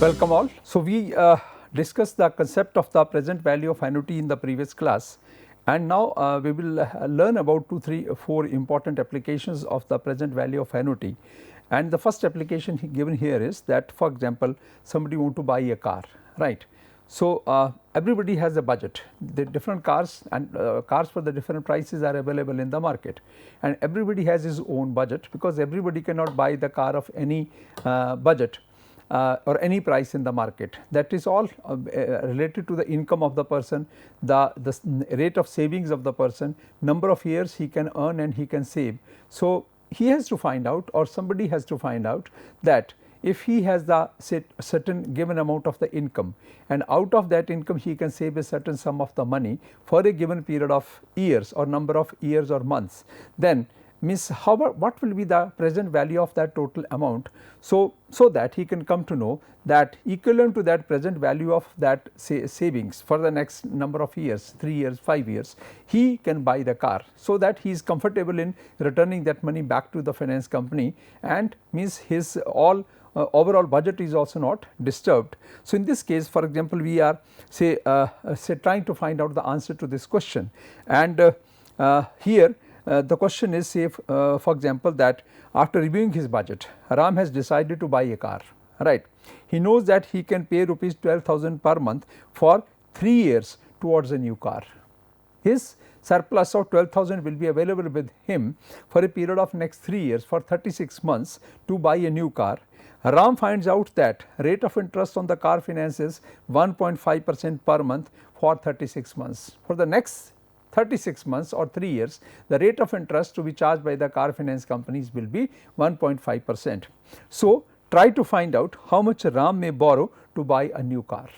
Welcome all. So, we discussed the concept of the present value of annuity in the previous class, and now we will learn about 2, 3, 4 important applications of the present value of annuity. And the first application given here is that, for example, somebody want to buy a car, right. So, everybody has a budget. The different cars and cars for the different prices are available in the market, and everybody has his own budget, because everybody cannot buy the car of any budget or any price in the market. That is all related to the income of the person, the rate of savings of the person, number of years he can earn and he can save. So, he has to find out, or somebody has to find out, that if he has the certain given amount of the income, and out of that income he can save a certain sum of the money for a given period of years or number of years or months, then means what will be the present value of that total amount. So that he can come to know that equivalent to that present value of that savings for the next number of years, 3 years, 5 years, he can buy the car, so that he is comfortable in returning that money back to the finance company, and means his all overall budget is also not disturbed. So, in this case, for example, we are say trying to find out the answer to this question, and here the question is, say for example, that after reviewing his budget, Ram has decided to buy a car, right. He knows that he can pay rupees 12,000 per month for 3 years towards a new car. His surplus of 12,000 will be available with him for a period of next 3 years, for 36 months, to buy a new car. Ram finds out that rate of interest on the car finance is 1.5% per month for 36 months. For the next 36 months or 3 years, the rate of interest to be charged by the car finance companies will be 1.5%. So, try to find out how much Ram may borrow to buy a new car.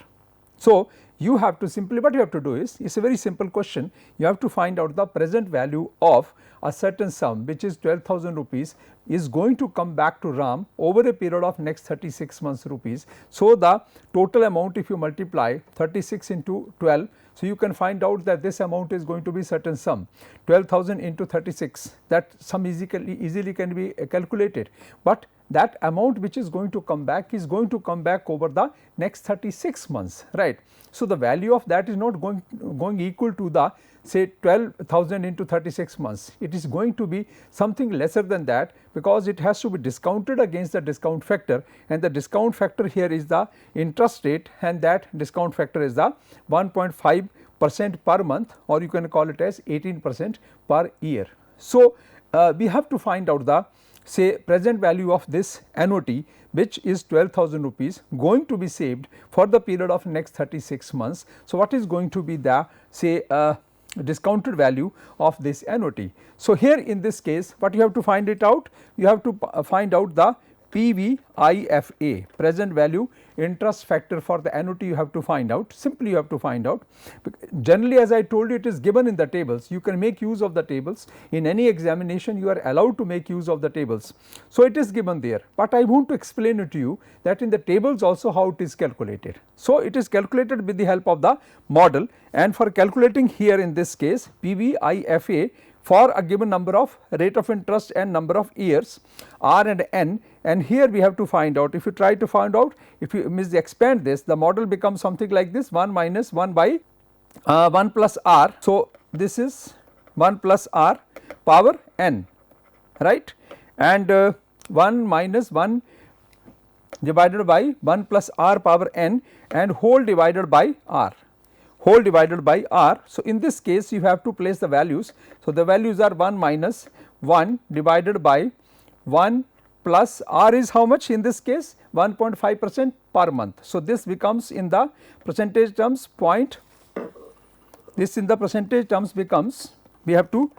So, you have to simply, what you have to do is, it is a very simple question. You have to find out the present value of a certain sum, which is 12,000 rupees, is going to come back to Ram over a period of next 36 months rupees. So, the total amount, if you multiply 36 into 12, so you can find out that this amount is going to be certain sum, 12,000 into 36, that sum easily can be calculated, but that amount which is going to come back is going to come back over the next 36 months, right. So, the value of that is not going equal to the, say, 12,000 into 36 months. It is going to be something lesser than that, because it has to be discounted against the discount factor, and the discount factor here is the interest rate, and that discount factor is the 1.5% per month, or you can call it as 18% per year. So, we have to find out the, say, present value of this annuity, which is 12,000 rupees, going to be saved for the period of next 36 months. So, what is going to be the, say, discounted value of this annuity. So, here in this case, what you have to find it out? You have to find out the PVIFA, present value interest factor for the annuity. You have to find out, simply you have to find out. Generally, as I told you, it is given in the tables. You can make use of the tables in any examination. You are allowed to make use of the tables. So, it is given there, but I want to explain it to you that in the tables also how it is calculated. So, it is calculated with the help of the model, and for calculating here in this case PVIFA for a given number of rate of interest and number of years R and N, and here we have to find out, if you try to find out, if you expand this, the model becomes something like this, 1 minus 1 by 1 plus R. So, this is 1 plus R power N, right, and 1 minus 1 divided by 1 plus R power N, and whole divided by R. Whole divided by R. So, in this case you have to place the values. So, the values are 1 minus 1 divided by 1 plus R is how much in this case, 1.5% per month. So, this becomes in the percentage terms this in the percentage terms becomes, we have to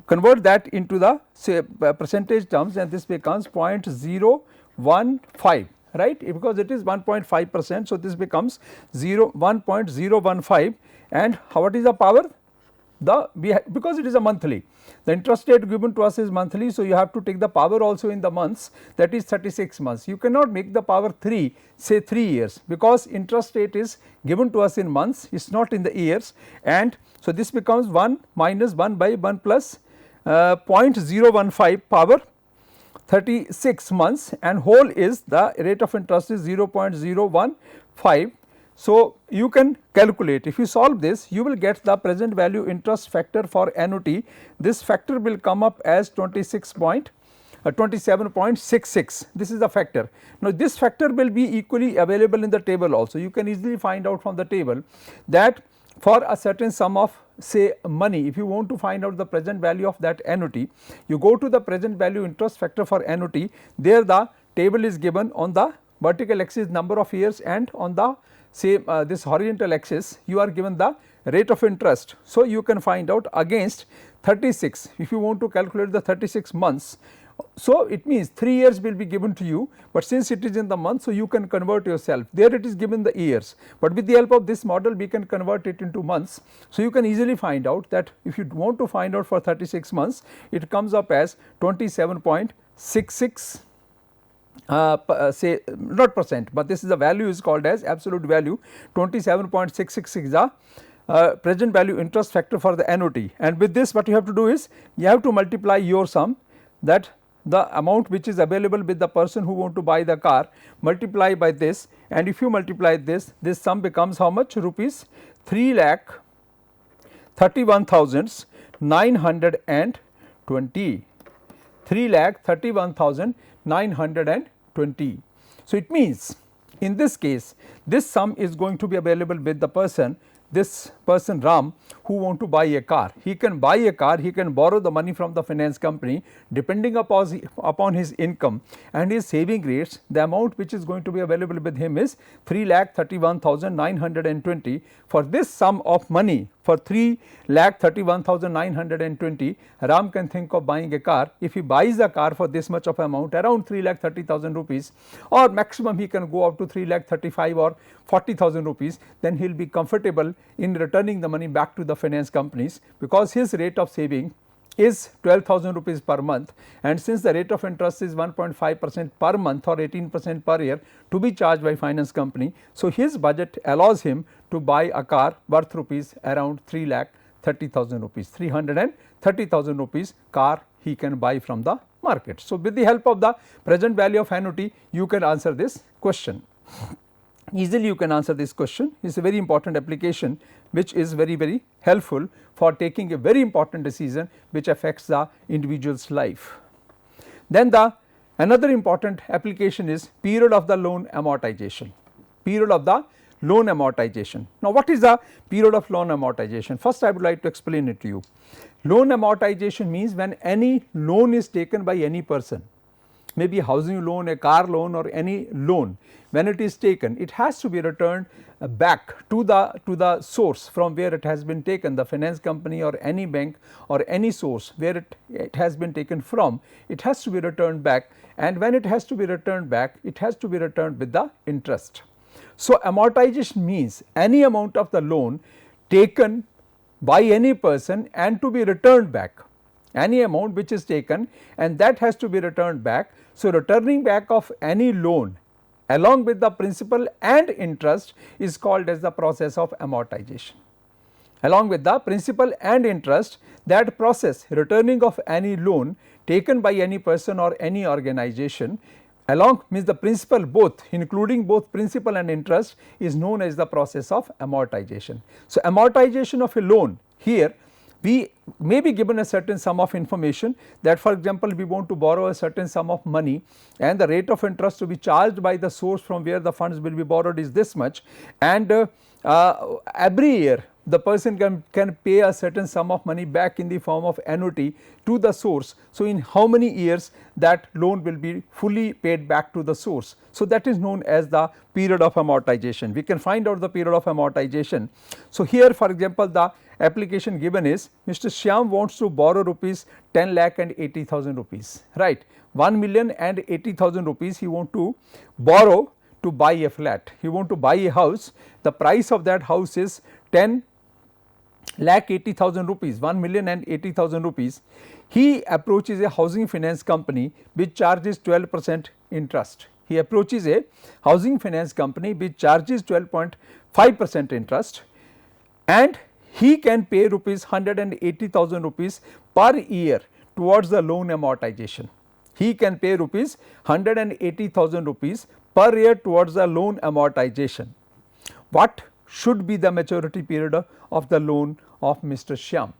convert that into the, say, percentage terms, and this becomes 0.015, right, because it is 1.5%. So, this becomes 1.015, and what is the power? Because it is a monthly, the interest rate given to us is monthly. So, you have to take the power also in the months, that is 36 months. You cannot make the power 3, say 3 years, because interest rate is given to us in months, it is not in the years, and so this becomes 1 minus 1 by 1 plus 0.015 power 36 months and whole is the rate of interest is 0.015. So, you can calculate, if you solve this you will get the present value interest factor for annuity. This factor will come up as 27.66. This is the factor. Now, this factor will be equally available in the table also. You can easily find out from the table that for a certain sum of say money, if you want to find out the present value of that annuity, you go to the present value interest factor for annuity. There the table is given on the vertical axis number of years and on the say this horizontal axis you are given the rate of interest. So, you can find out against 36, if you want to calculate the 36 months. So, it means 3 years will be given to you, but since it is in the month, so you can convert yourself. There it is given the years, but with the help of this model we can convert it into months. So, you can easily find out that if you want to find out for 36 months, it comes up as 27.66 say not percent, but this is the value is called as absolute value. 27.66 is the present value interest factor for the annuity, and with this what you have to do is you have to multiply your sum, that the amount which is available with the person who want to buy the car, multiply by this, and if you multiply this sum becomes how much? Rupees 3,31,920, 3,31,920. So, it means in this case this sum is going to be available with the person, this person Ram, who want to buy a car. He can buy a car, he can borrow the money from the finance company depending upon his income and his saving rates. The amount which is going to be available with him is 3,31,920. For this sum of money, for 3,31,920, Ram can think of buying a car. If he buys a car for this much of amount, around 3,30,000 rupees, or maximum he can go up to 3,35,000 or 40,000 rupees, then he will be comfortable in returning the money back to the finance companies, because his rate of saving is 12,000 rupees per month, and since the rate of interest is 1.5% per month or 18% per year to be charged by finance company. So, his budget allows him to buy a car worth rupees around 3,30,000 rupees, 330,000 rupees car he can buy from the market. So, with the help of the present value of annuity you can answer this question. Easily you can answer this question. It is a very important application which is very helpful for taking a very important decision which affects the individual's life. Then the another important application is period of the loan amortization. Period of the loan amortization. Now, what is the period of loan amortization? First I would like to explain it to you. Loan amortization means when any loan is taken by any person, maybe a housing loan, a car loan or any loan, when it is taken it has to be returned back to the source from where it has been taken, the finance company or any bank or any source where it has been taken from, it has to be returned back, and when it has to be returned back, it has to be returned with the interest. So, amortization means any amount of the loan taken by any person and to be returned back, any amount which is taken and that has to be returned back. So, returning back of any loan along with the principal and interest is called as the process of amortization. Along with the principal and interest, that process, returning of any loan taken by any person or any organization, along means the principal both, including both principal and interest, is known as the process of amortization. So, amortization of a loan, here we may be given a certain sum of information, that for example, we want to borrow a certain sum of money and the rate of interest to be charged by the source from where the funds will be borrowed is this much, and every year the person can pay a certain sum of money back in the form of annuity to the source. So, in how many years that loan will be fully paid back to the source. So, that is known as the period of amortization. We can find out the period of amortization. So, here for example, the application given is Mr. Shyam wants to borrow rupees 10,80,000 rupees, right, 1,80,000 rupees he want to borrow to buy a flat, he want to buy a house. The price of that house is 10,80,000 rupees, 1,80,000 rupees. He approaches a housing finance company which charges 12% interest. He approaches a housing finance company which charges 12.5% interest, and he can pay rupees 180,000 rupees per year towards the loan amortization. he can pay rupees 180,000 rupees per year towards the loan amortization. What should be the maturity period of the loan of Mr. Shyam?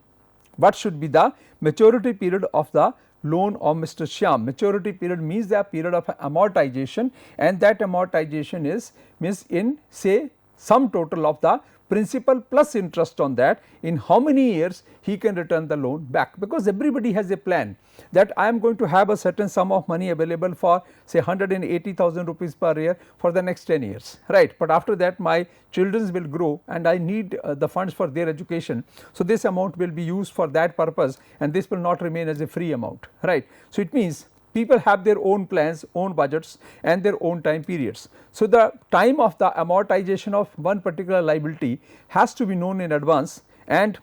What should be the maturity period of the loan of Mr. Shyam? Maturity period means the period of amortization, and that amortization is means in say sum total of the principal plus interest on that, in how many years he can return the loan back, because everybody has a plan that I am going to have a certain sum of money available for say 180,000 rupees per year for the next 10 years, right. But after that my children will grow and I need the funds for their education. So, this amount will be used for that purpose, and this will not remain as a free amount, right. So, it means people have their own plans, own budgets and their own time periods. So, the time of the amortization of one particular liability has to be known in advance, and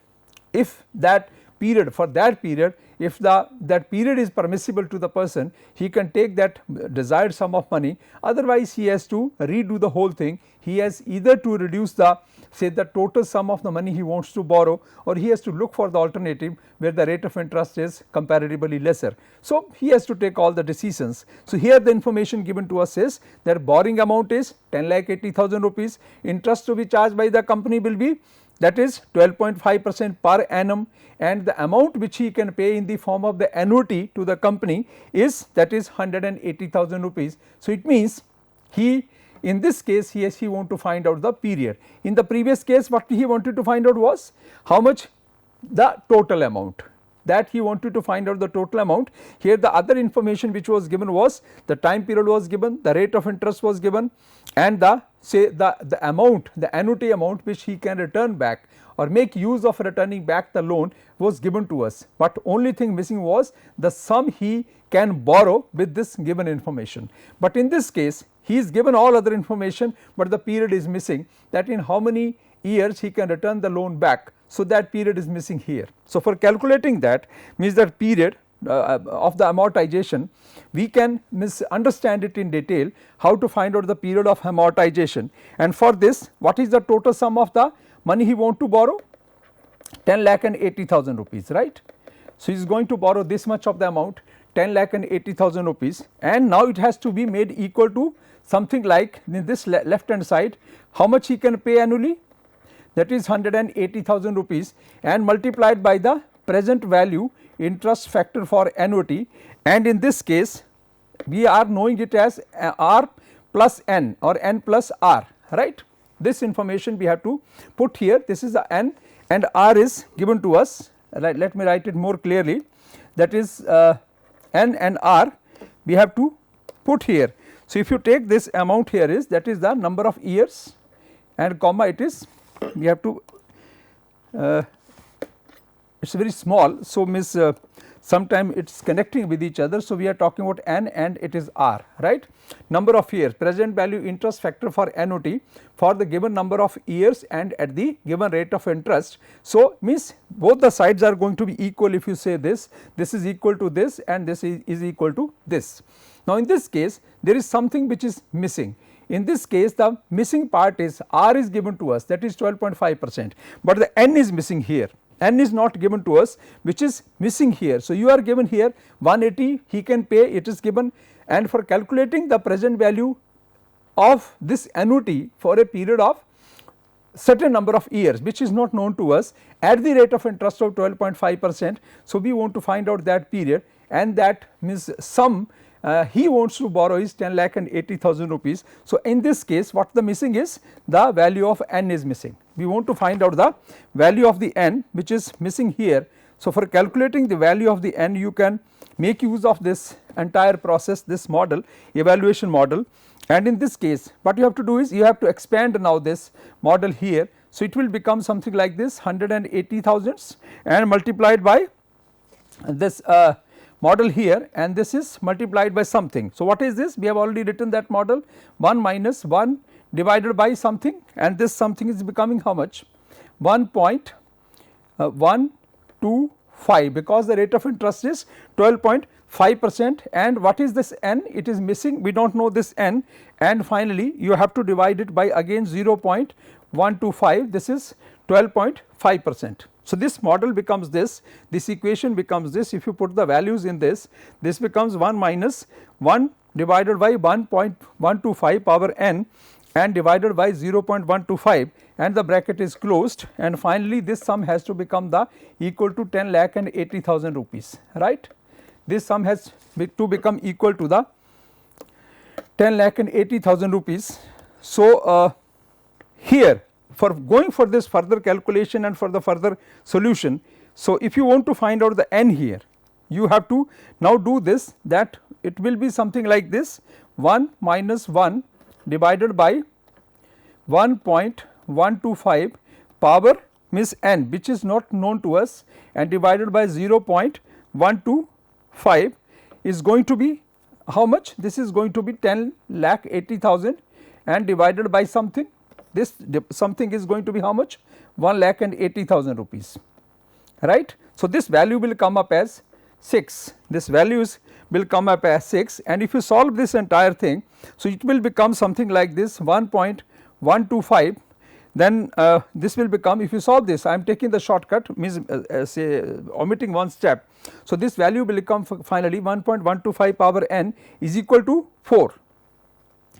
if that period, for that period, if that period is permissible to the person, he can take that desired sum of money. Otherwise, he has to redo the whole thing. He has either to reduce the say the total sum of the money he wants to borrow, or he has to look for the alternative where the rate of interest is comparatively lesser. So, he has to take all the decisions. So, here the information given to us is that borrowing amount is 10,80,000 rupees, interest to be charged by the company will be, that is 12.5% per annum, and the amount which he can pay in the form of the annuity to the company is, that is 180,000 rupees. So, it means he, in this case he want to find out the period. In the previous case what he wanted to find out was how much the total amount, that he wanted to find out the total amount. Here the other information which was given was the time period was given, the rate of interest was given, and the say the amount, the annuity amount which he can return back or make use of returning back the loan was given to us. But only thing missing was the sum he can borrow with this given information. But in this case he is given all other information, but the period is missing, that in how many years he can return the loan back. So, that period is missing here. So, for calculating that means that period of the amortization, we can understand it in detail how to find out the period of amortization, and for this what is the total sum of the money he want to borrow? 10,80,000 rupees, right. So, he is going to borrow this much of the amount, 10,80,000 rupees, and now it has to be made equal to something like in this left hand side how much he can pay annually, that is 180,000 rupees, and multiplied by the present value interest factor for annuity, and in this case we are knowing it as R plus N or N plus R, right. This information we have to put here, this is the N and R is given to us, right. Let me write it more clearly, that is N and R we have to put here. So, if you take this amount here is, that is the number of years, and comma it is, we have to it is very small. So, miss sometime it is connecting with each other. So, we are talking about N and it is R, right. Number of years, present value interest factor for annuity for the given number of years and at the given rate of interest. So, means both the sides are going to be equal. If you say this is equal to this and this is equal to this. Now, in this case there is something which is missing. In this case the missing part is R is given to us, that is 12.5%, but the N is missing here, N is not given to us, which is missing here. So, you are given here 180 he can pay, it is given, and for calculating the present value of this annuity for a period of certain number of years which is not known to us at the rate of interest of 12.5%. So, we want to find out that period, and that means sum he wants to borrow is 10,80,000 rupees. So, in this case what the missing is, the value of N is missing. We want to find out the value of the N which is missing here. So, for calculating the value of the N you can make use of this entire process, this model, evaluation model, and in this case what you have to do is you have to expand now this model here. So, it will become something like this 180,000 and multiplied by this model here, and this is multiplied by something. So, what is this? We have already written that model, 1 minus 1 divided by something, and this something is becoming how much? 1.125, because the rate of interest is 12.5%, and what is this N? It is missing, we do not know this N, and finally you have to divide it by again 0.125, this is 12.5%. So, this model becomes this equation becomes this. If you put the values in this becomes 1 minus 1 divided by 1.125 power n and divided by 0.125 and the bracket is closed, and finally this sum has to become the equal to 10 lakh and 80,000 rupees, right. This sum has to become equal to the 10 lakh and 80,000 rupees. So, here for going for this further calculation and for the further solution. So, if you want to find out the n here, you have to now do this, that it will be something like this 1 minus 1 divided by 1.125 power means n, which is not known to us, and divided by 0.125 is going to be how much? This is going to be 10 lakh 80,000 and divided by something, this something is going to be how much? 1 lakh and 80,000 rupees, right. So, this value will come up as 6, this values will come up as 6, and if you solve this entire thing, so it will become something like this 1.125, then this will become, if you solve this, I am taking the shortcut, means say omitting one step. So, this value will become finally 1.125 power n is equal to 4.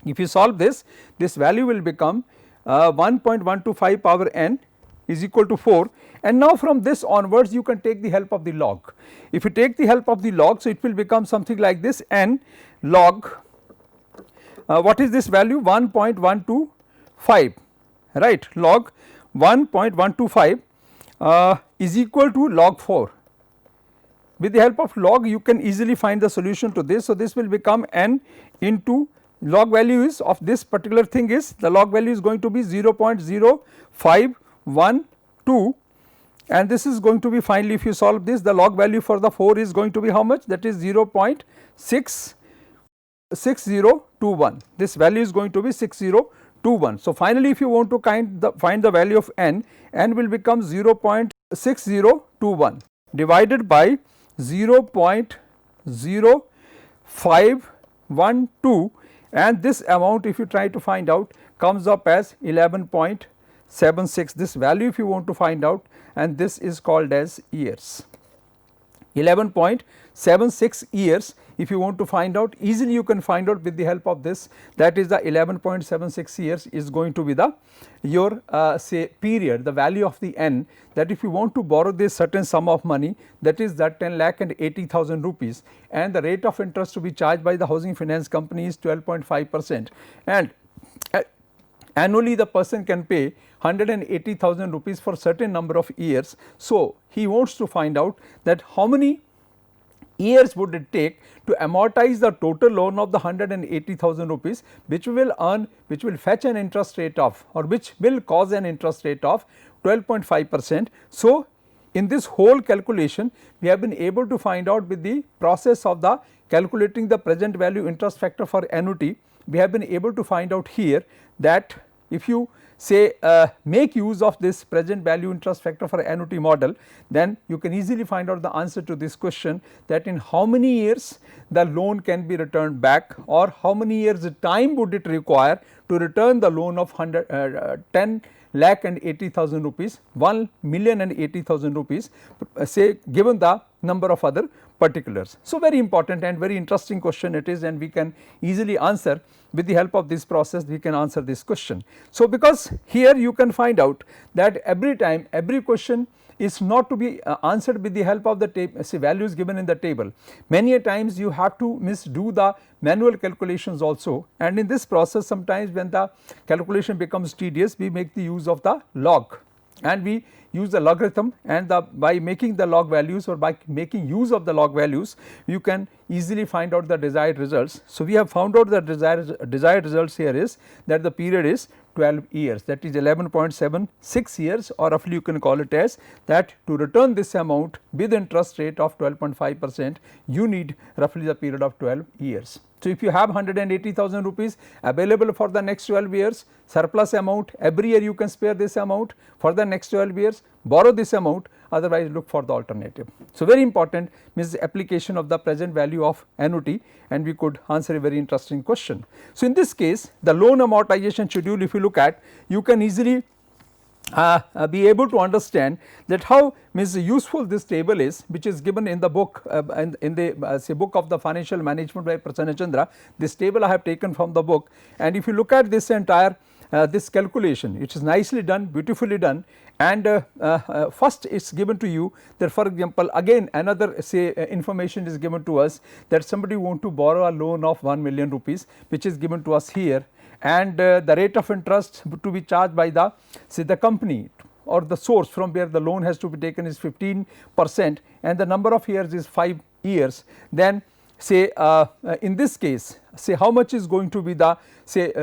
If you solve this, this value will become 1.125 power n is equal to 4, and now from this onwards you can take the help of the log. If you take the help of the log, so it will become something like this n log what is this value? 1.125, right, log 1.125 is equal to log 4. With the help of log you can easily find the solution to this. So, this will become n into log value is of this particular thing is, the log value is going to be 0.0512, and this is going to be finally, if you solve this, the log value for the 4 is going to be how much? That is 0.6021, this value is going to be 6021. So, finally, if you want to find the value of n will become 0.6021 divided by 0.0512, and this amount if you try to find out comes up as 11.76, this value if you want to find out, and this is called as years. 11.76 years if you want to find out, easily you can find out with the help of this, that is the 11.76 years is going to be the your say period, the value of the n, that if you want to borrow this certain sum of money, that is that 10 lakh and 80,000 rupees, and the rate of interest to be charged by the housing finance company is 12.5%, and annually the person can pay 180,000 rupees for certain number of years. So, he wants to find out that how many years would it take to amortize the total loan of the 180,000 rupees, which will earn, which will fetch an interest rate of, or which will cause an interest rate of 12.5%. So, in this whole calculation we have been able to find out with the process of the calculating the present value interest factor for annuity, we have been able to find out here that if you say make use of this present value interest factor for annuity model, then you can easily find out the answer to this question, that in how many years the loan can be returned back, or how many years time would it require to return the loan of 10 lakh and 80,000 rupees, 1,80,000 rupees, say given the number of other particulars. So, very important and very interesting question it is, and we can easily answer with the help of this process, we can answer this question. So, because here you can find out that every time every question is not to be answered with the help of the say values given in the table. Many a times you have to do the manual calculations also, and in this process sometimes when the calculation becomes tedious, we make the use of the log, and we use the logarithm, and by making the log values or by making use of the log values, you can easily find out the desired results. So, we have found out the desired results here is that the period is 12 years, that is 11.76 years, or roughly you can call it as that to return this amount with interest rate of 12.5%, you need roughly the period of 12 years. So, if you have 180,000 rupees available for the next 12 years, surplus amount, every year you can spare this amount for the next 12 years, borrow this amount, otherwise look for the alternative. So, very important means application of the present value of annuity, and we could answer a very interesting question. So, in this case the loan amortization schedule, if you look at, you can easily be able to understand that how means useful this table is, which is given in the book in the say book of the financial management by Prasanna Chandra. This table I have taken from the book, and if you look at this entire this calculation, it is nicely done, beautifully done, and first it is given to you that, for example, again another say information is given to us that somebody want to borrow a loan of 1 million rupees, which is given to us here, and the rate of interest to be charged by the say the company or the source from where the loan has to be taken is 15%, and the number of years is 5 years. Then say in this case, say how much is going to be the say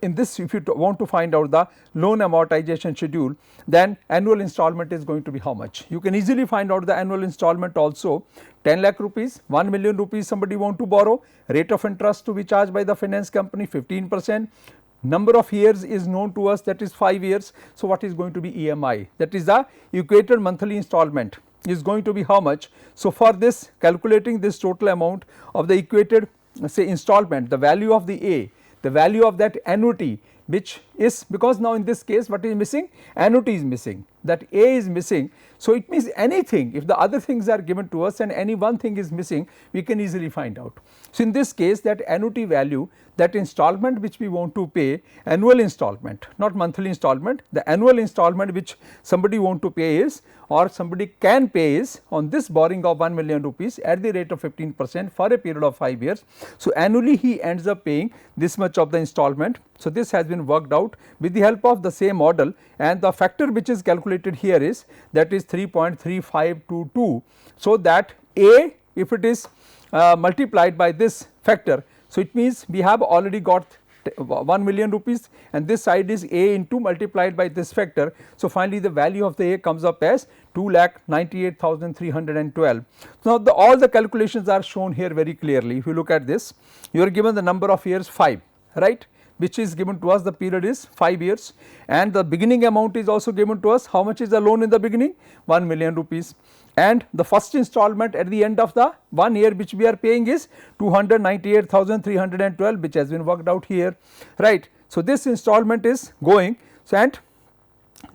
in this, if you want to find out the loan amortization schedule, then annual installment is going to be how much. You can easily find out the annual installment also. 10 lakh rupees, 1 million rupees somebody want to borrow, rate of interest to be charged by the finance company 15%, number of years is known to us, that is 5 years. So, what is going to be EMI, that is the equated monthly installment is going to be how much. So, for this calculating this total amount of the equated say installment, the value of the A, the value of that annuity, which is, because now in this case what is missing, annuity is missing, that A is missing. So, it means anything, if the other things are given to us and any one thing is missing, we can easily find out. So, in this case that annuity value, that installment which we want to pay, annual installment, not monthly installment, the annual installment which somebody want to pay is, or somebody can pay is, on this borrowing of 1 million rupees at the rate of 15% for a period of 5 years. So, annually he ends up paying this much of the installment. So, this has been worked out with the help of the same model, and the factor which is calculated here is, that is 3.3522. So, that A, if it is multiplied by this factor, so it means we have already got 1 million rupees, and this side is A into multiplied by this factor. So, finally, the value of the A comes up as 2,98,312. Now, all the calculations are shown here very clearly. If you look at this, you are given the number of years 5, right, which is given to us, the period is 5 years, and the beginning amount is also given to us. How much is the loan in the beginning? 1 million rupees, and the first installment at the end of the 1 year which we are paying is 298,312, which has been worked out here, right. So, this installment is going, so and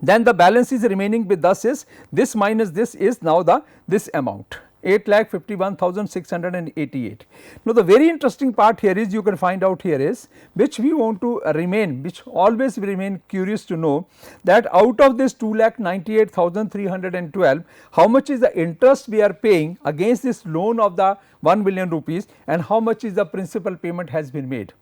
then the balance is remaining with us is this minus this is now the this amount 8,51,688. Now, the very interesting part here is, you can find out here is, which we want to remain, which always we remain curious to know, that out of this 2,98,312, how much is the interest we are paying against this loan of the 1 million rupees, and how much is the principal payment has been made.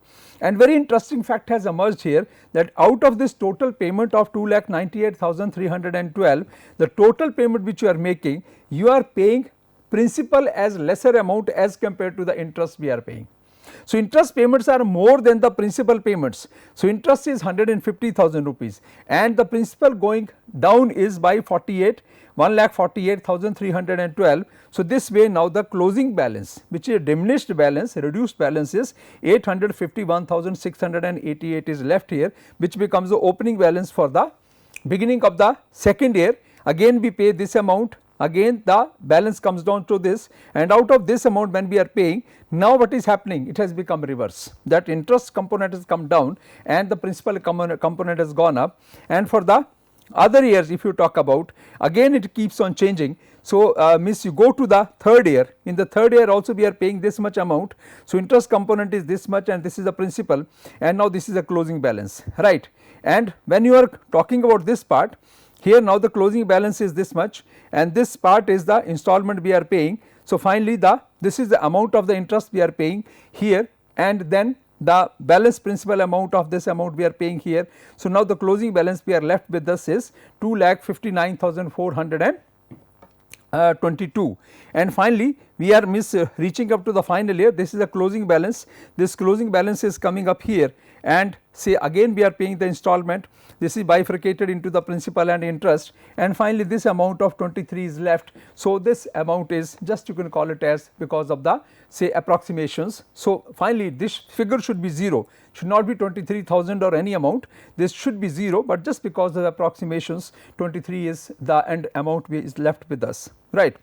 And very interesting fact has emerged here, that out of this total payment of 2,98,312, the total payment which you are making, you are paying principal as lesser amount as compared to the interest we are paying. So, interest payments are more than the principal payments. So, interest is 150,000 rupees, and the principal going down is by 1,48,312. So, this way now the closing balance, which is a diminished balance, reduced balance, is 851,688 is left here, which becomes the opening balance for the beginning of the second year. Again we pay this amount, again the balance comes down to this, and out of this amount when we are paying, now what is happening, it has become reverse, that interest component has come down and the principal component has gone up. And for the other years, if you talk about, again it keeps on changing. So, means you go to the third year, in the third year also we are paying this much amount. So, interest component is this much, and this is the principal, and now this is the closing balance, right. And when you are talking about this part, here now the closing balance is this much, and this part is the installment we are paying. So, finally, this is the amount of the interest we are paying here, and then the balance principal amount of this amount we are paying here. So, now the closing balance we are left with this is 2,59,422, and finally, we are reaching up to the final year. This is the closing balance, this closing balance is coming up here, and say again we are paying the installment, this is bifurcated into the principal and interest, and finally this amount of 23 is left. So, this amount is just, you can call it as, because of the say approximations. So, finally this figure should be 0, should not be 23,000 or any amount, this should be 0, but just because of the approximations 23 is the end amount is left with us, right.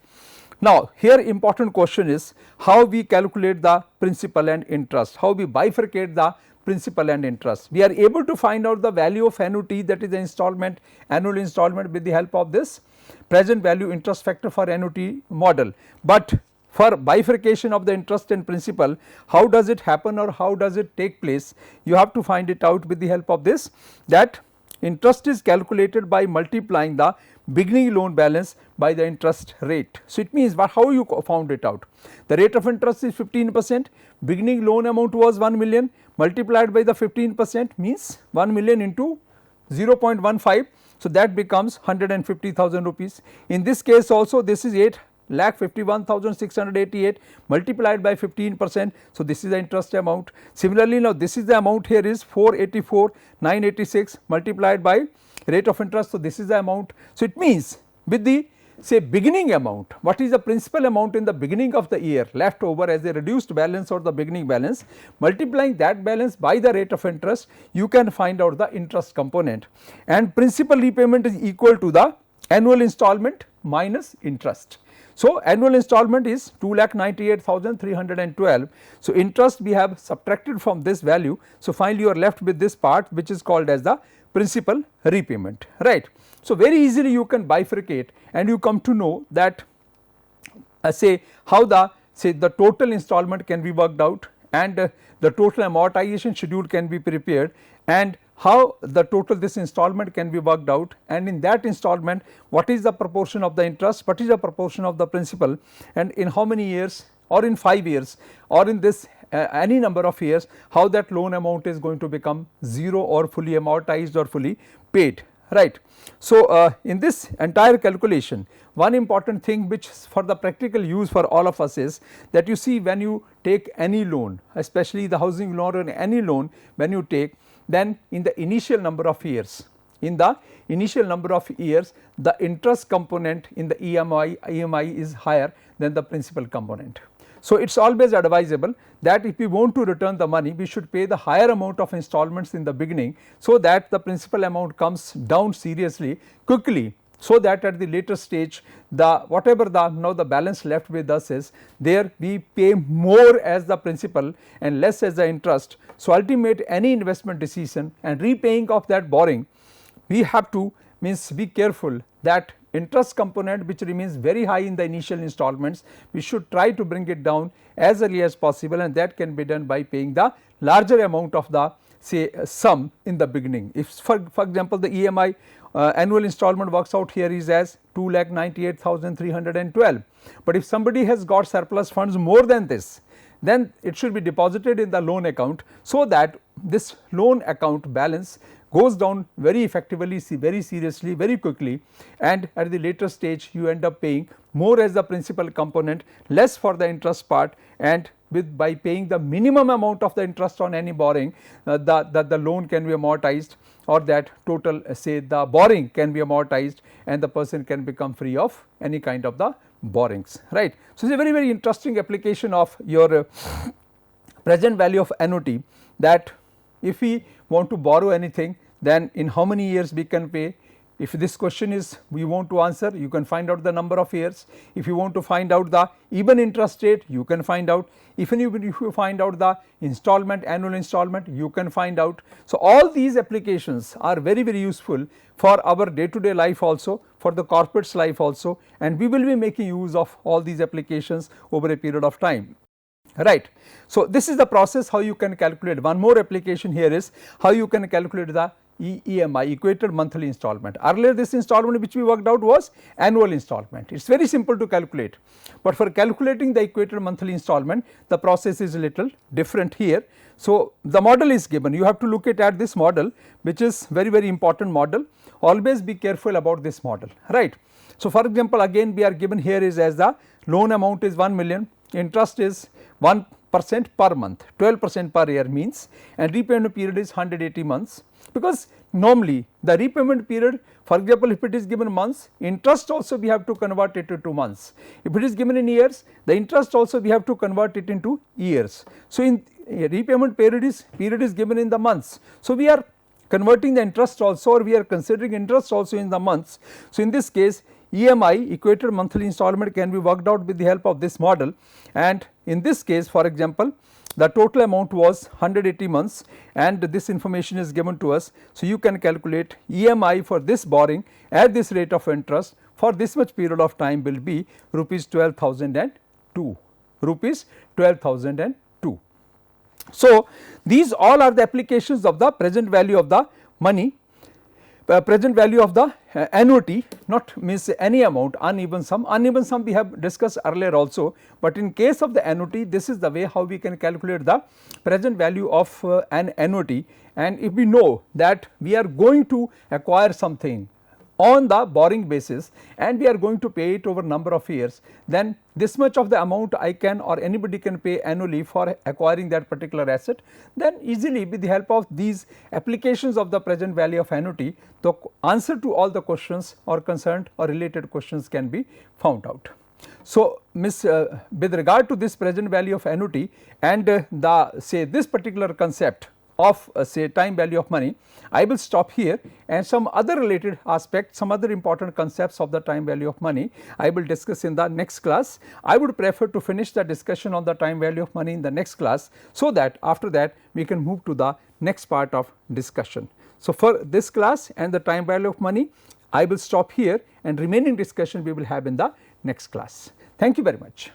Now, here important question is how we calculate the principal and interest, how we bifurcate the principal and interest. We are able to find out the value of annuity, that is the installment, annual installment, with the help of this present value interest factor for annuity model. But for bifurcation of the interest and principal, how does it happen or how does it take place? You have to find it out with the help of this, that interest is calculated by multiplying the beginning loan balance by the interest rate. So, it means how you found it out. The rate of interest is 15%, beginning loan amount was 1 million, multiplied by the 15% means 1 million into 0.15. So, that becomes 150,000 rupees. In this case also this is 8,51,688 multiplied by 15%. So, this is the interest amount. Similarly, now this is the amount here is 484,986 multiplied by rate of interest. So, this is the amount. So, it means with the say beginning amount, what is the principal amount in the beginning of the year left over as a reduced balance or the beginning balance, multiplying that balance by the rate of interest, you can find out the interest component, and principal repayment is equal to the annual installment minus interest. So, annual installment is 2,98,312. So, interest we have subtracted from this value. So, finally, you are left with this part which is called as the principal repayment, right. So, very easily you can bifurcate and you come to know that say how the total installment can be worked out, and the total amortization schedule can be prepared, and how the total this installment can be worked out, and in that installment what is the proportion of the interest, what is the proportion of the principal, and in how many years, or in 5 years, or in this any number of years, how that loan amount is going to become 0 or fully amortized or fully paid, right. So, in this entire calculation, one important thing which for the practical use for all of us is that you see when you take any loan, especially the housing loan or any loan, when you take, then in the initial number of years, the interest component in the EMI is higher than the principal component. So, it is always advisable that if we want to return the money, we should pay the higher amount of installments in the beginning, so that the principal amount comes down seriously quickly, so that at the later stage whatever now the balance left with us is, there we pay more as the principal and less as the interest. So, ultimate any investment decision and repaying of that borrowing, we have to be careful that interest component which remains very high in the initial installments, we should try to bring it down as early as possible, and that can be done by paying the larger amount of the sum in the beginning. If for example, the EMI annual installment works out here is as 2,98,312, but if somebody has got surplus funds more than this, then it should be deposited in the loan account, so that this loan account balance goes down very effectively, very seriously, very quickly, and at the later stage you end up paying more as the principal component, less for the interest part, and by paying the minimum amount of the interest on any borrowing, the loan can be amortized, or that total the borrowing can be amortized, and the person can become free of any kind of the borrowings, right. So, it is a very interesting application of your present value of annuity, that if we want to borrow anything, then in how many years we can pay. If this question is we want to answer, you can find out the number of years. If you want to find out the even interest rate, you can find out. Even if you find out the installment, annual installment, you can find out. So, all these applications are very useful for our day to day life also, for the corporate's life also, and we will be making use of all these applications over a period of time, right. So, this is the process how you can calculate. One more application here is how you can calculate the EMI, equated monthly installment. Earlier this installment which we worked out was annual installment. It is very simple to calculate, but for calculating the equated monthly installment, the process is a little different here. So, the model is given, you have to look at this model, which is very important model. Always be careful about this model, right. So, for example, again we are given here is as the loan amount is 1 million, interest is 1% per month, 12% per year means, and repayment period is 180 months, because normally the repayment period, for example, if it is given months, interest also we have to convert it into months. If it is given in years, the interest also we have to convert it into years. So, in repayment period is given in the months. So, we are converting the interest also, or we are considering interest also in the months. So, in this case EMI, equated monthly installment, can be worked out with the help of this model, and in this case, for example, the total amount was 180 months and this information is given to us. So, you can calculate EMI for this borrowing at this rate of interest for this much period of time will be rupees 12,002, rupees 12,002. So, these all are the applications of the present value of the money, present value of the annuity, not means any amount, uneven sum we have discussed earlier also, but in case of the annuity this is the way how we can calculate the present value of an annuity. And if we know that we are going to acquire something on the borrowing basis and we are going to pay it over number of years, then this much of the amount I can or anybody can pay annually for acquiring that particular asset, then easily with the help of these applications of the present value of annuity, the answer to all the questions or concerned or related questions can be found out. So, with regard to this present value of annuity and the say this particular concept of say time value of money, I will stop here, and some other related aspects, some other important concepts of the time value of money I will discuss in the next class. I would prefer to finish the discussion on the time value of money in the next class, so that after that we can move to the next part of discussion. So, for this class and the time value of money I will stop here, and remaining discussion we will have in the next class. Thank you very much.